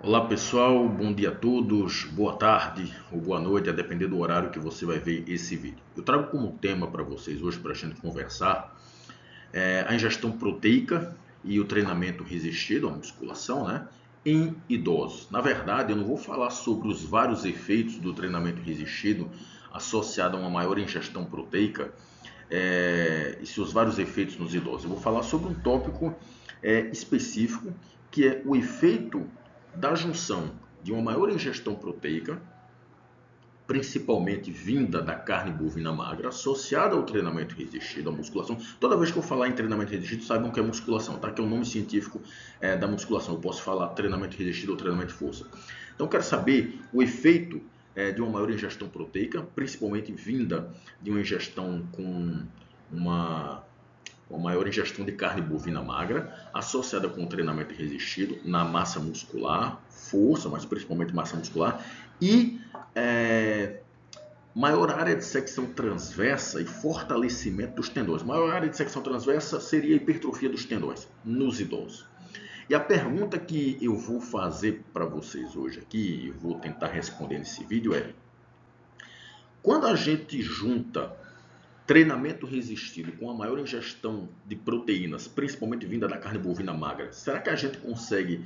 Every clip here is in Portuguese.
Olá pessoal, bom dia a todos, boa tarde ou boa noite, a depender do horário que você vai ver esse vídeo. Eu trago como tema para vocês hoje, para a gente conversar, a ingestão proteica e o treinamento resistido, a musculação, né, em idosos. Na verdade, eu não vou falar sobre os vários efeitos do treinamento resistido associado a uma maior ingestão proteica e seus vários efeitos nos idosos. Eu vou falar sobre um tópico específico, que é o efeito da junção de uma maior ingestão proteica, principalmente vinda da carne bovina magra, associada ao treinamento resistido, à musculação. Toda vez que eu falar em treinamento resistido, saibam que é musculação, tá? Que é o nome científico da musculação. Eu posso falar treinamento resistido ou treinamento de força. Então, eu quero saber o efeito de uma maior ingestão proteica, principalmente vinda de uma ingestão com uma maior ingestão de carne bovina magra, associada com o treinamento resistido na massa muscular, força, mas principalmente massa muscular, e maior área de secção transversa e fortalecimento dos tendões. Maior área de secção transversa seria a hipertrofia dos tendões nos idosos. E a pergunta que eu vou fazer para vocês hoje aqui, e vou tentar responder nesse vídeo é: quando a gente junta treinamento resistido com a maior ingestão de proteínas, principalmente vinda da carne bovina magra, será que a gente consegue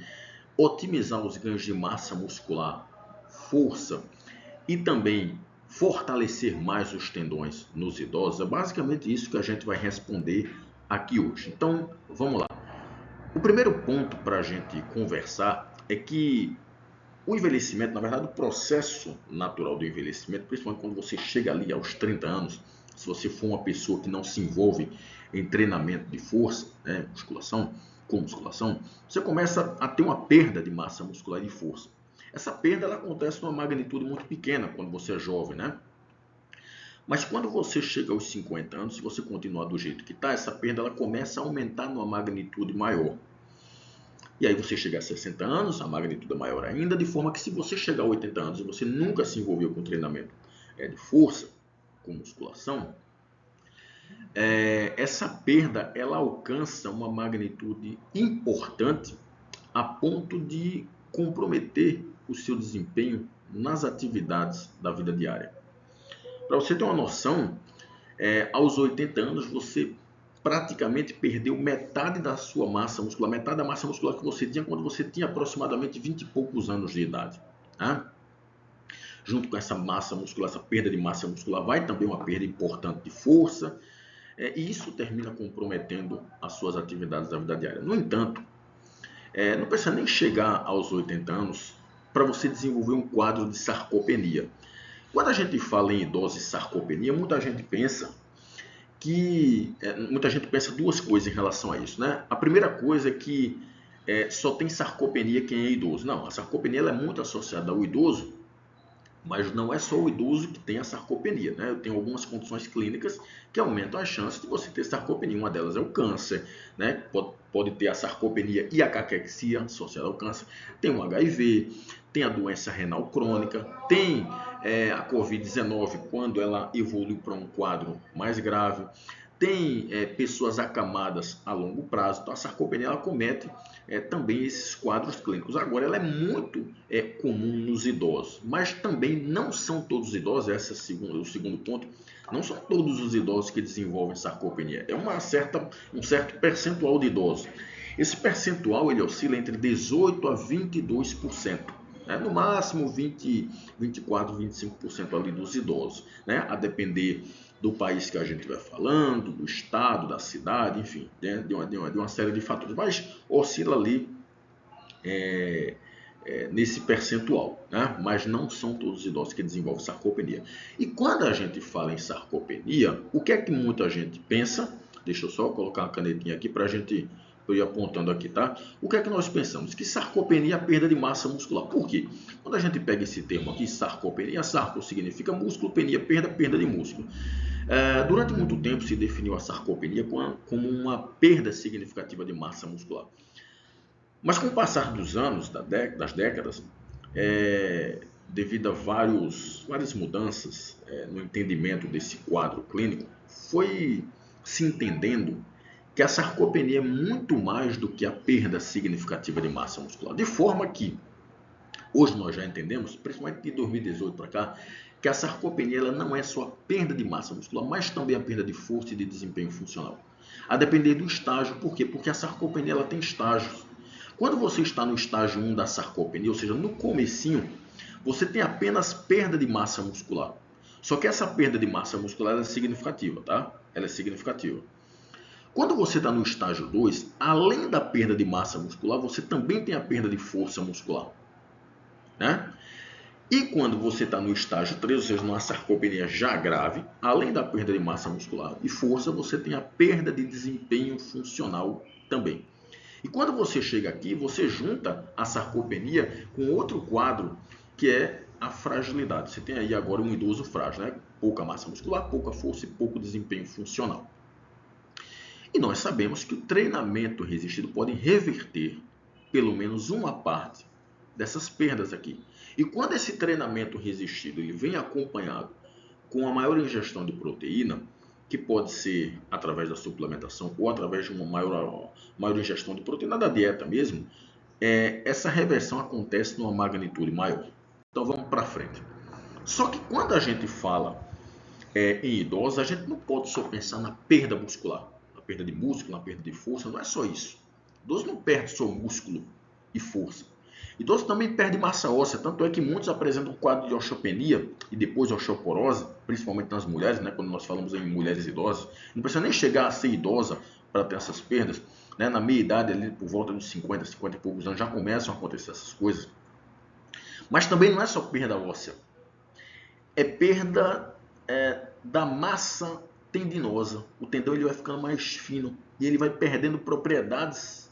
otimizar os ganhos de massa muscular, força e também fortalecer mais os tendões nos idosos? É basicamente isso que a gente vai responder aqui hoje. Então, vamos lá. O primeiro ponto para a gente conversar é que o envelhecimento, na verdade, o processo natural do envelhecimento, principalmente quando você chega ali aos 30 anos, se você for uma pessoa que não se envolve em treinamento de força, né, musculação, com musculação, você começa a ter uma perda de massa muscular e de força. Essa perda ela acontece numa magnitude muito pequena quando você é jovem, né? Mas quando você chega aos 50 anos, se você continuar do jeito que está, essa perda ela começa a aumentar numa magnitude maior. E aí você chega a 60 anos, a magnitude é maior ainda, de forma que se você chegar a 80 anos e você nunca se envolveu com treinamento de força, com musculação, essa perda ela alcança uma magnitude importante a ponto de comprometer o seu desempenho nas atividades da vida diária. Para você ter uma noção, aos 80 anos você praticamente perdeu metade da sua massa muscular, metade da massa muscular que você tinha quando você tinha aproximadamente 20 e poucos anos de idade. Tá? Junto com essa massa muscular, essa perda de massa muscular, vai também uma perda importante de força, e isso termina comprometendo as suas atividades da vida diária. No entanto, não precisa nem chegar aos 80 anos para você desenvolver um quadro de sarcopenia. Quando a gente fala em idosos e sarcopenia, muita gente pensa duas coisas em relação a isso, né? A primeira coisa é que só tem sarcopenia quem é idoso. Não, a sarcopenia ela é muito associada ao idoso, mas não é só o idoso que tem a sarcopenia, né? Eu tenho algumas condições clínicas que aumentam as chances de você ter sarcopenia. Uma delas é o câncer, né? Pode ter a sarcopenia e a caquexia associada ao câncer. Tem o HIV, tem a doença renal crônica, tem a Covid-19 quando ela evolui para um quadro mais grave. Tem pessoas acamadas a longo prazo. Então, a sarcopenia ela comete também esses quadros clínicos. Agora, ela é muito comum nos idosos, mas também não são todos os idosos, esse é o segundo ponto, não são todos os idosos que desenvolvem sarcopenia. É um certo percentual de idosos. Esse percentual ele oscila entre 18% a 22%. No máximo 20, 24, 25% ali dos idosos, né? A depender do país que a gente vai falando, do estado, da cidade, enfim, né? de uma série de fatores, mas oscila ali nesse percentual, né? Mas não são todos os idosos que desenvolvem sarcopenia. E quando a gente fala em sarcopenia, o que é que muita gente pensa? Deixa eu só colocar uma canetinha aqui para a gente ir apontando aqui, tá? O que é que nós pensamos? Que sarcopenia é a perda de massa muscular. Por quê? Quando a gente pega esse termo aqui, sarcopenia, sarco significa músculo, penia, perda de músculo. Durante muito tempo se definiu a sarcopenia como uma perda significativa de massa muscular. Mas com o passar dos anos, das décadas, devido a várias mudanças no entendimento desse quadro clínico, foi se entendendo que a sarcopenia é muito mais do que a perda significativa de massa muscular. De forma que Hoje nós já entendemos, principalmente de 2018 para cá, que a sarcopenia ela não é só a perda de massa muscular, mas também a perda de força e de desempenho funcional. A depender do estágio, por quê? Porque a sarcopenia ela tem estágios. Quando você está no estágio 1 da sarcopenia, ou seja, no comecinho, você tem apenas perda de massa muscular. Só que essa perda de massa muscular é significativa, tá? Ela é significativa. Quando você está no estágio 2, além da perda de massa muscular, você também tem a perda de força muscular, né? E quando você está no estágio 3, ou seja, numa sarcopenia já grave, além da perda de massa muscular e força, você tem a perda de desempenho funcional também. E quando você chega aqui, você junta a sarcopenia com outro quadro, que é a fragilidade. Você tem aí agora um idoso frágil, né? Pouca massa muscular, pouca força e pouco desempenho funcional. E nós sabemos que o treinamento resistido pode reverter pelo menos uma parte dessas perdas aqui. E quando esse treinamento resistido ele vem acompanhado com a maior ingestão de proteína, que pode ser através da suplementação ou através de uma maior ingestão de proteína da dieta mesmo, essa reversão acontece numa magnitude maior. Então vamos para frente. Só que quando a gente fala em idosos, a gente não pode só pensar na perda muscular, na perda de músculo, na perda de força, não é só isso. O idoso não perde só músculo e força. Idoso também perde massa óssea, tanto é que muitos apresentam um quadro de osteopenia e depois osteoporose, principalmente nas mulheres, né, quando nós falamos em mulheres idosas. Não precisa nem chegar a ser idosa para ter essas perdas, né, na meia idade, ali, por volta dos 50 e poucos anos, já começam a acontecer essas coisas. Mas também não é só perda óssea, é perda da massa tendinosa. O tendão ele vai ficando mais fino e ele vai perdendo propriedades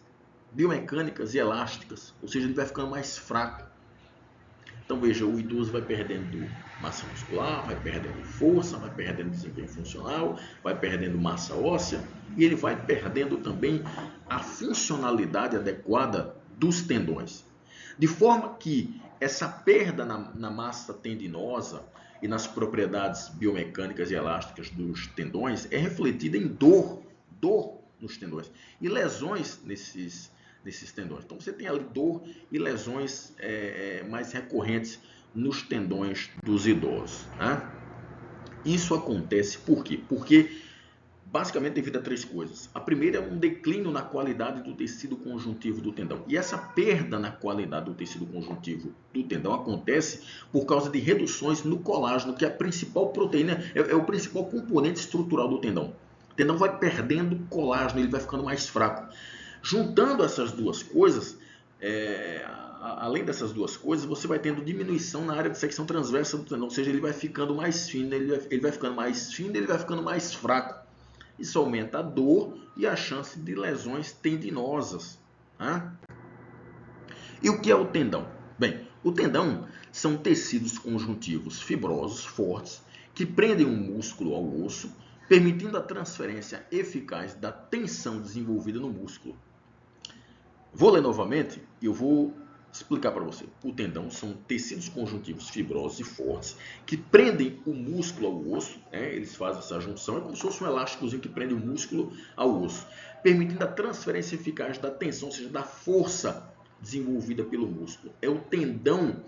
biomecânicas e elásticas, ou seja, ele vai ficando mais fraco. Então veja, o idoso vai perdendo massa muscular, vai perdendo força, vai perdendo desempenho funcional, vai perdendo massa óssea e ele vai perdendo também a funcionalidade adequada dos tendões. De forma que essa perda na massa tendinosa e nas propriedades biomecânicas e elásticas dos tendões é refletida em dor nos tendões e lesões nesses tendões. Então você tem ali dor e lesões mais recorrentes nos tendões dos idosos, né? Isso acontece por quê? Porque basicamente devido a três coisas. A primeira é um declínio na qualidade do tecido conjuntivo do tendão. E essa perda na qualidade do tecido conjuntivo do tendão acontece por causa de reduções no colágeno, que é a principal proteína, é o principal componente estrutural do tendão. O tendão vai perdendo colágeno, ele vai ficando mais fraco. Juntando essas duas coisas, além dessas duas coisas, você vai tendo diminuição na área de secção transversa do tendão, ou seja, ele vai ficando mais fino, ele vai ficando mais fino, ele vai ficando mais fraco. Isso aumenta a dor e a chance de lesões tendinosas, né? E o que é o tendão? Bem, o tendão são tecidos conjuntivos fibrosos, fortes, que prendem um músculo ao osso, permitindo a transferência eficaz da tensão desenvolvida no músculo. Vou ler novamente e eu vou explicar para você. O tendão são tecidos conjuntivos fibrosos e fortes que prendem o músculo ao osso, né? Eles fazem essa junção, é como se fosse um elásticozinho que prende o músculo ao osso, permitindo a transferência eficaz da tensão, ou seja, da força desenvolvida pelo músculo. É o tendão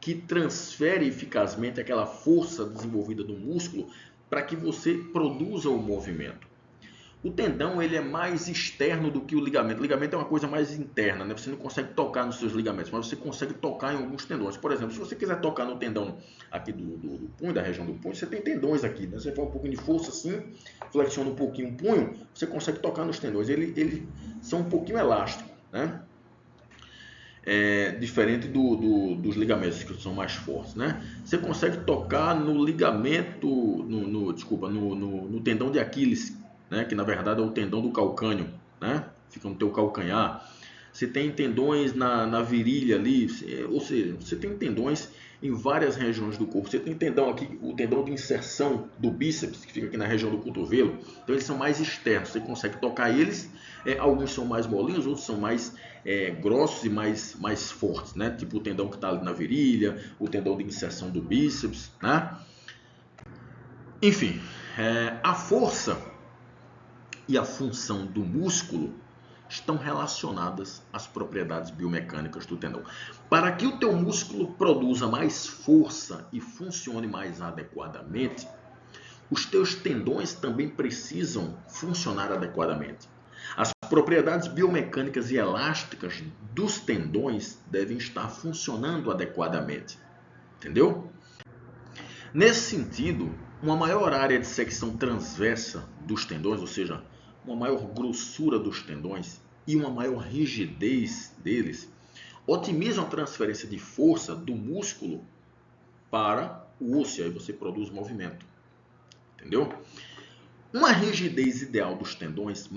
que transfere eficazmente aquela força desenvolvida do músculo para que você produza o movimento. O tendão ele é mais externo do que o ligamento. O ligamento é uma coisa mais interna, né? Você não consegue tocar nos seus ligamentos, mas você consegue tocar em alguns tendões. Por exemplo, se você quiser tocar no tendão aqui do punho, da região do punho, você tem tendões aqui, né? Você faz um pouquinho de força assim, flexiona um pouquinho o punho, você consegue tocar nos tendões. Eles são um pouquinho elásticos, né? Diferente dos ligamentos que são mais fortes, né? Você consegue tocar no ligamento, no tendão de Aquiles, né? Que na verdade é o tendão do calcâneo, né? Fica no teu calcanhar. Você tem tendões na virilha ali, ou seja, você tem tendões em várias regiões do corpo. Você tem tendão aqui, o tendão de inserção do bíceps, que fica aqui na região do cotovelo. Então eles são mais externos, você consegue tocar eles. Alguns são mais molinhos, outros são mais grossos e mais fortes, né? Tipo o tendão que está ali na virilha, o tendão de inserção do bíceps, né? Enfim, a força e a função do músculo estão relacionadas às propriedades biomecânicas do tendão. Para que o teu músculo produza mais força e funcione mais adequadamente, os teus tendões também precisam funcionar adequadamente. As propriedades biomecânicas e elásticas dos tendões devem estar funcionando adequadamente. Entendeu? Nesse sentido, uma maior área de secção transversa dos tendões, ou seja, uma maior grossura dos tendões e uma maior rigidez deles, otimizam a transferência de força do músculo para o osso, e aí você produz movimento. Entendeu? Uma rigidez ideal dos tendões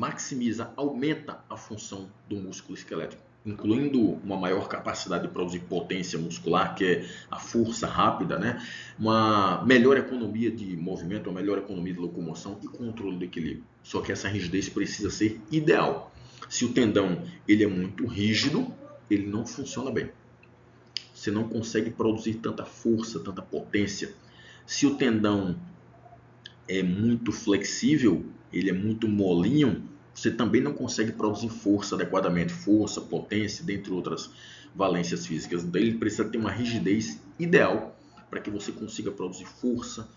aumenta a função do músculo esquelético, incluindo uma maior capacidade de produzir potência muscular, que é a força rápida, né? Uma melhor economia de movimento, uma melhor economia de locomoção e controle do equilíbrio. Só que essa rigidez precisa ser ideal. Se o tendão ele é muito rígido, ele não funciona bem. Você não consegue produzir tanta força, tanta potência. Se o tendão é muito flexível, ele é muito molinho, você também não consegue produzir força adequadamente, força, potência, dentre outras valências físicas. Então ele precisa ter uma rigidez ideal para que você consiga produzir força,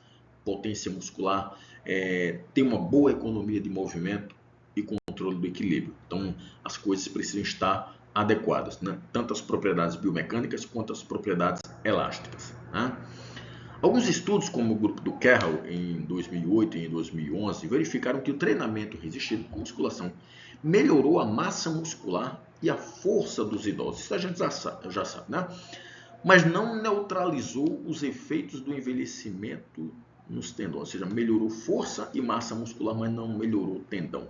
potência muscular, ter uma boa economia de movimento e controle do equilíbrio. Então as coisas precisam estar adequadas, né? Tanto as propriedades biomecânicas quanto as propriedades elásticas, né? Alguns estudos, como o grupo do Carroll em 2008 e em 2011, verificaram que o treinamento resistido com musculação melhorou a massa muscular e a força dos idosos. Isso a gente já sabe, né? Mas não neutralizou os efeitos do envelhecimento nos tendões. Ou seja, melhorou força e massa muscular, mas não melhorou o tendão.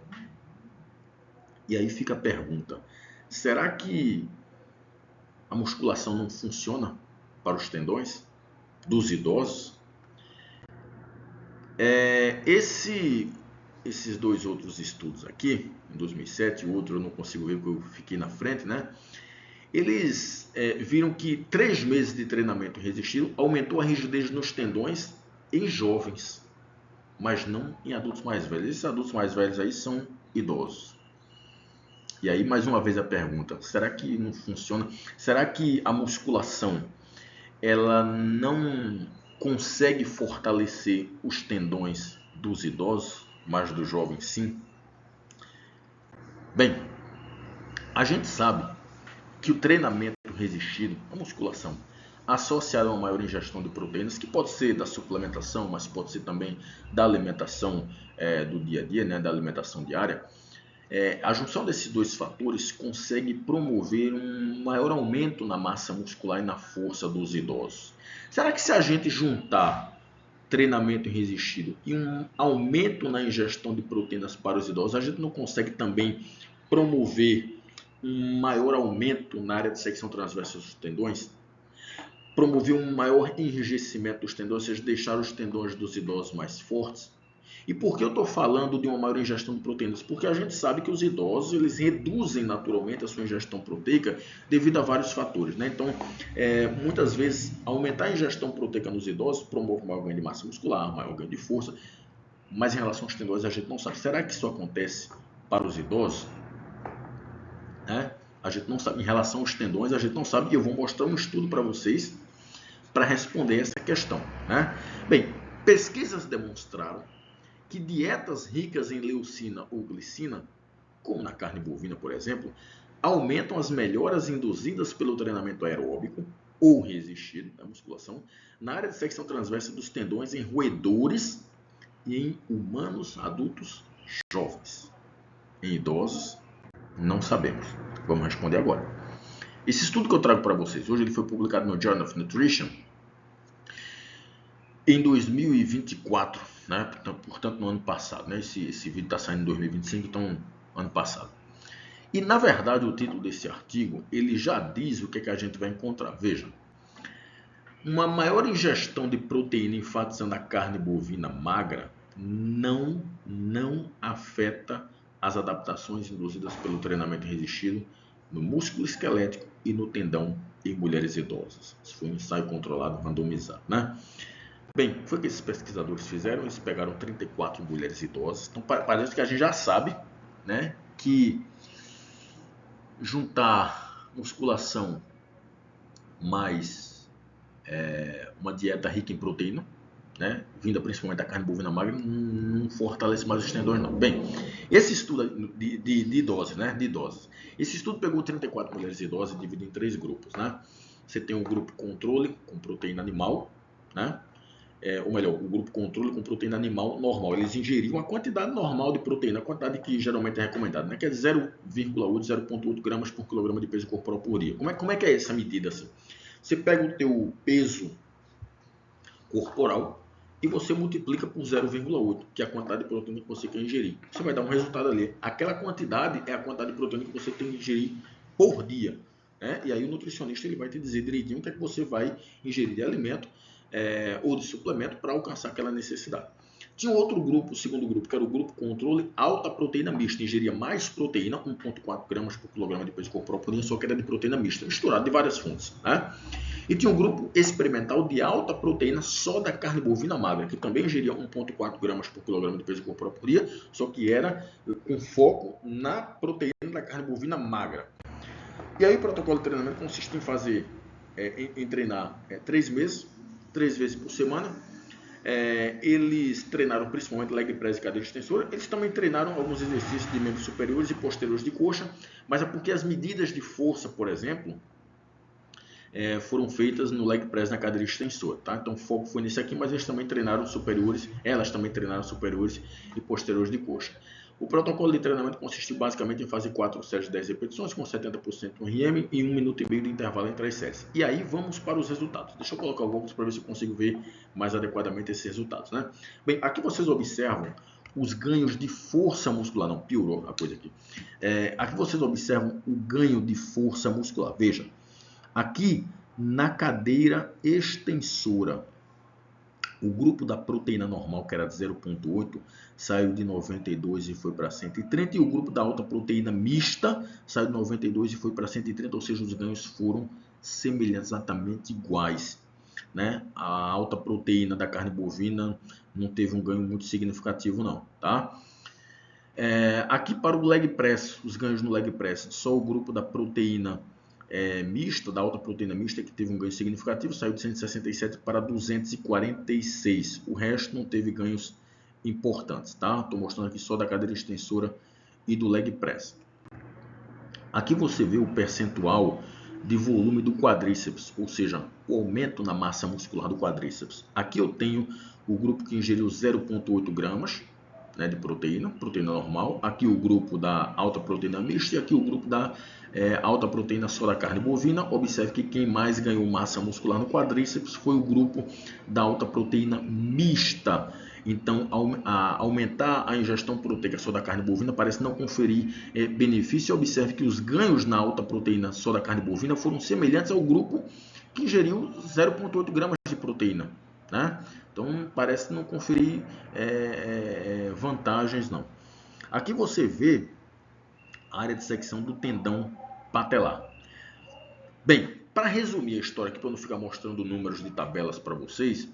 E aí fica a pergunta, será que a musculação não funciona para os tendões dos idosos? Esses dois outros estudos aqui, em 2007, o outro eu não consigo ver porque eu fiquei na frente, né? Eles viram que 3 meses de treinamento resistido aumentou a rigidez nos tendões em jovens, mas não em adultos mais velhos. Esses adultos mais velhos aí são idosos. E aí, mais uma vez a pergunta, será que não funciona? Será que a musculação ela não consegue fortalecer os tendões dos idosos, mas dos jovens sim? Bem, a gente sabe que o treinamento resistido, a musculação, associado a uma maior ingestão de proteínas, que pode ser da suplementação, mas pode ser também da alimentação do dia a dia, né, da alimentação diária, a junção desses dois fatores consegue promover um maior aumento na massa muscular e na força dos idosos. Será que se a gente juntar treinamento resistido e um aumento na ingestão de proteínas para os idosos, a gente não consegue também promover um maior aumento na área de secção transversa dos tendões? Promover um maior enrijecimento dos tendões, ou seja, deixar os tendões dos idosos mais fortes? E por que eu estou falando de uma maior ingestão de proteínas? Porque a gente sabe que os idosos eles reduzem naturalmente a sua ingestão proteica devido a vários fatores, né? Então, muitas vezes, aumentar a ingestão proteica nos idosos promove maior ganho de massa muscular, maior ganho de força, mas em relação aos tendões a gente não sabe. Será que isso acontece para os idosos? A gente não sabe. Em relação aos tendões, a gente não sabe, e eu vou mostrar um estudo para vocês para responder essa questão, né? Bem, pesquisas demonstraram que dietas ricas em leucina ou glicina, como na carne bovina, por exemplo, aumentam as melhoras induzidas pelo treinamento aeróbico ou resistido da musculação na área de secção transversa dos tendões em roedores e em humanos adultos jovens. Em idosos, não sabemos. Vamos responder agora. Esse estudo que eu trago para vocês hoje ele foi publicado no Journal of Nutrition em 2024, né? Portanto, no ano passado, né? Esse vídeo está saindo em 2025, então ano passado. E na verdade o título desse artigo ele já diz o que a gente vai encontrar. Veja, uma maior ingestão de proteína enfatizando a carne bovina magra não afeta as adaptações induzidas pelo treinamento resistido no músculo esquelético e no tendão em mulheres idosas. Isso foi um ensaio controlado randomizado, né? Bem, o que foi que esses pesquisadores fizeram? Eles pegaram 34 mulheres idosas. Então, parece que a gente já sabe, né, que juntar musculação mais uma dieta rica em proteína, né, vinda principalmente da carne bovina magra, não fortalece mais os tendões, não. Bem, esse estudo de doses, né, de doses. Esse estudo pegou 34 mulheres idosas e dividiu em 3 grupos, né. Você tem o grupo controle com proteína animal, né, ou melhor, o grupo controle com proteína animal normal. Eles ingeriam a quantidade normal de proteína, a quantidade que geralmente é recomendada, né, que é 0,8, 0,8 gramas por quilograma de peso corporal por dia. Como é que é essa medida assim? Você pega o teu peso corporal e você multiplica por 0,8, que é a quantidade de proteína que você quer ingerir. Você vai dar um resultado ali. Aquela quantidade é a quantidade de proteína que você tem que ingerir por dia, né? E aí o nutricionista ele vai te dizer direitinho o que é que você vai ingerir de alimento ou de suplemento para alcançar aquela necessidade. Tinha outro grupo, o segundo grupo, que era o grupo controle alta proteína mista. Ingeria mais proteína, 1,4 gramas por quilograma de peso corporal por dia, só que era de proteína mista, misturada de várias fontes, né? E tinha um grupo experimental de alta proteína só da carne bovina magra, que também ingeria 1,4 gramas por quilograma de peso corporal por dia, só que era com foco na proteína da carne bovina magra. E aí o protocolo de treinamento consiste em fazer, em treinar 3 meses, 3 vezes por semana. Eles treinaram principalmente leg press e cadeira extensora. Eles também treinaram alguns exercícios de membros superiores e posteriores de coxa, mas é porque as medidas de força, por exemplo, foram feitas no leg press na cadeira extensora, tá? Então o foco foi nisso aqui, mas eles também treinaram superiores, elas também treinaram superiores e posteriores de coxa. O protocolo de treinamento consistiu basicamente em fazer 4 séries de 10 repetições com 70% no RM e 1 minuto e meio de intervalo entre as séries. E aí vamos para os resultados. Deixa eu colocar o óculos para ver se eu consigo ver mais adequadamente esses resultados, né? Bem, aqui vocês observam os ganhos de força muscular. Não, piorou a coisa aqui. Aqui vocês observam o ganho de força muscular. Veja, aqui na cadeira extensora, o grupo da proteína normal, que era de 0,8, saiu de 92 e foi para 130. E o grupo da alta proteína mista saiu de 92 e foi para 130, ou seja, os ganhos foram semelhantes, exatamente iguais, né? A alta proteína da carne bovina não teve um ganho muito significativo, não, tá? Aqui para o leg press, os ganhos no leg press, só o grupo da proteína mista, da alta proteína mista, que teve um ganho significativo, saiu de 167 para 246. O resto não teve ganhos importantes, tá? Estou mostrando aqui só da cadeira extensora e do leg press. Aqui você vê o percentual de volume do quadríceps, ou seja, o aumento na massa muscular do quadríceps. Aqui eu tenho o grupo que ingeriu 0,8 gramas, né, de proteína normal. Aqui o grupo da alta proteína mista e aqui o grupo da alta proteína só da carne bovina. Observe que quem mais ganhou massa muscular no quadríceps foi o grupo da alta proteína mista. Então, aumentar a ingestão proteica só da carne bovina parece não conferir benefício. Observe que os ganhos na alta proteína só da carne bovina foram semelhantes ao grupo que ingeriu 0,8 gramas de proteína, né? Então, parece não conferir vantagens, não. Aqui você vê a área de secção do tendão patelar. Bem, para resumir a história aqui, para não ficar mostrando números de tabelas para vocês,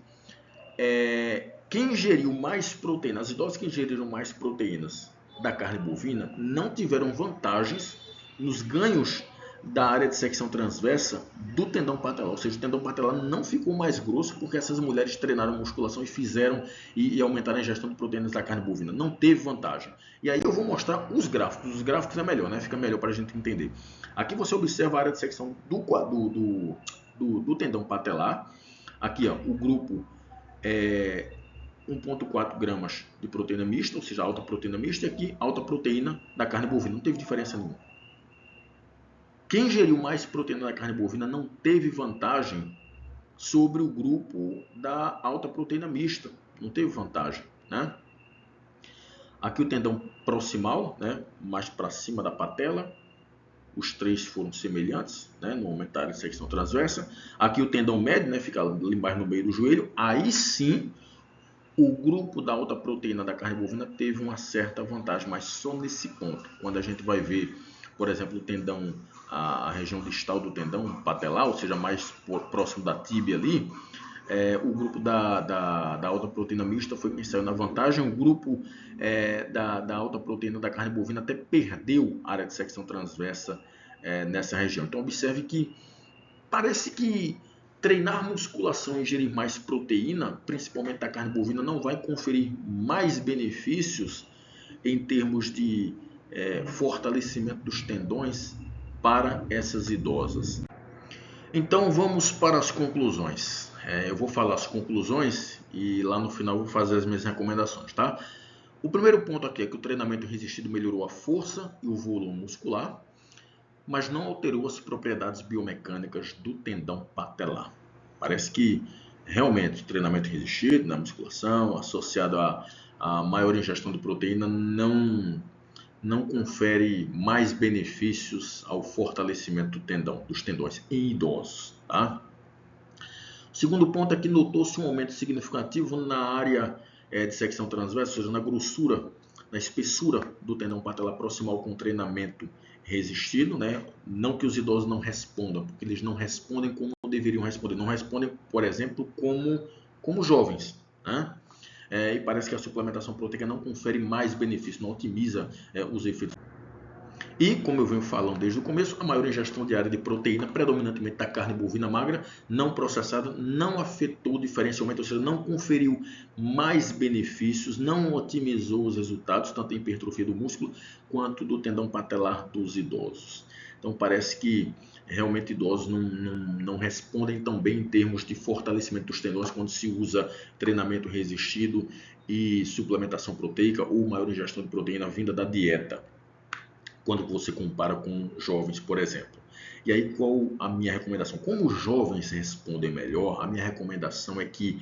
quem ingeriu mais proteína, as idosas que ingeriram mais proteínas da carne bovina não tiveram vantagens nos ganhos da área de secção transversa do tendão patelar, ou seja, o tendão patelar não ficou mais grosso porque essas mulheres treinaram musculação e fizeram e aumentaram a ingestão de proteínas da carne bovina, não teve vantagem. E aí eu vou mostrar os gráficos é melhor, né? Fica melhor para a gente entender. Aqui você observa a área de secção do tendão patelar, aqui ó, o grupo 1,4 gramas de proteína mista, ou seja, alta proteína mista, e aqui alta proteína da carne bovina, não teve diferença nenhuma. Quem ingeriu mais proteína da carne bovina não teve vantagem sobre o grupo da alta proteína mista, não teve vantagem, né? Aqui o tendão proximal, né, mais para cima da patela, os três foram semelhantes, né, no aumentar a secção transversa. Aqui o tendão médio, né, fica ali embaixo no meio do joelho, aí sim o grupo da alta proteína da carne bovina teve uma certa vantagem, mas só nesse ponto. Quando a gente vai ver, por exemplo, o tendão, a região distal do tendão patelar, ou seja, mais próximo da tíbia ali, o grupo da alta proteína mista foi quem saiu na vantagem. O grupo da alta proteína da carne bovina até perdeu a área de secção transversa nessa região. Então observe que parece que treinar musculação e ingerir mais proteína, principalmente da carne bovina, não vai conferir mais benefícios em termos de fortalecimento dos tendões para essas idosas. Então vamos para as conclusões. Eu vou falar as conclusões e lá no final vou fazer as minhas recomendações, tá? O primeiro ponto aqui é que o treinamento resistido melhorou a força e o volume muscular, mas não alterou as propriedades biomecânicas do tendão patelar. Parece que realmente o treinamento resistido na musculação, associado a maior ingestão de proteína, não confere mais benefícios ao fortalecimento do tendão, dos tendões em idosos. Tá? O segundo ponto é que notou-se um aumento significativo na área de secção transversa, ou seja, na grossura, na espessura do tendão patelar proximal com treinamento resistido, né? Não que os idosos não respondam, porque eles não respondem como deveriam responder. Não respondem, por exemplo, como jovens, né? E parece que a suplementação proteica não confere mais benefício, não otimiza os efeitos. E, como eu venho falando desde o começo, a maior ingestão diária de proteína, predominantemente da carne bovina magra, não processada, não afetou diferencialmente, ou seja, não conferiu mais benefícios, não otimizou os resultados, tanto em hipertrofia do músculo, quanto do tendão patelar dos idosos. Então, parece que realmente idosos não respondem tão bem em termos de fortalecimento dos tendões quando se usa treinamento resistido e suplementação proteica ou maior ingestão de proteína vinda da dieta, quando você compara com jovens, por exemplo. E aí, qual a minha recomendação? Como os jovens respondem melhor, a minha recomendação é que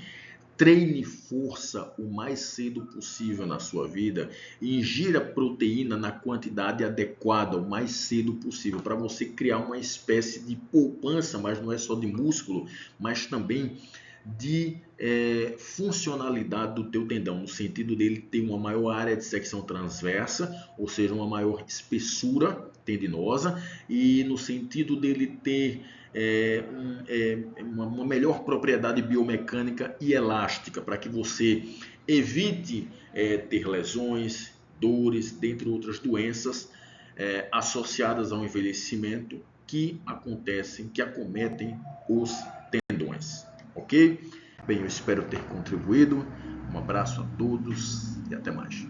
treine força o mais cedo possível na sua vida e ingira proteína na quantidade adequada o mais cedo possível, para você criar uma espécie de poupança, mas não é só de músculo, mas também de funcionalidade do teu tendão, no sentido dele ter uma maior área de secção transversa, ou seja, uma maior espessura tendinosa, e no sentido dele ter uma melhor propriedade biomecânica e elástica, para que você evite ter lesões, dores, dentre outras doenças associadas ao envelhecimento que acontecem, que acometem os tendões. Ok? Bem, eu espero ter contribuído. Um abraço a todos e até mais.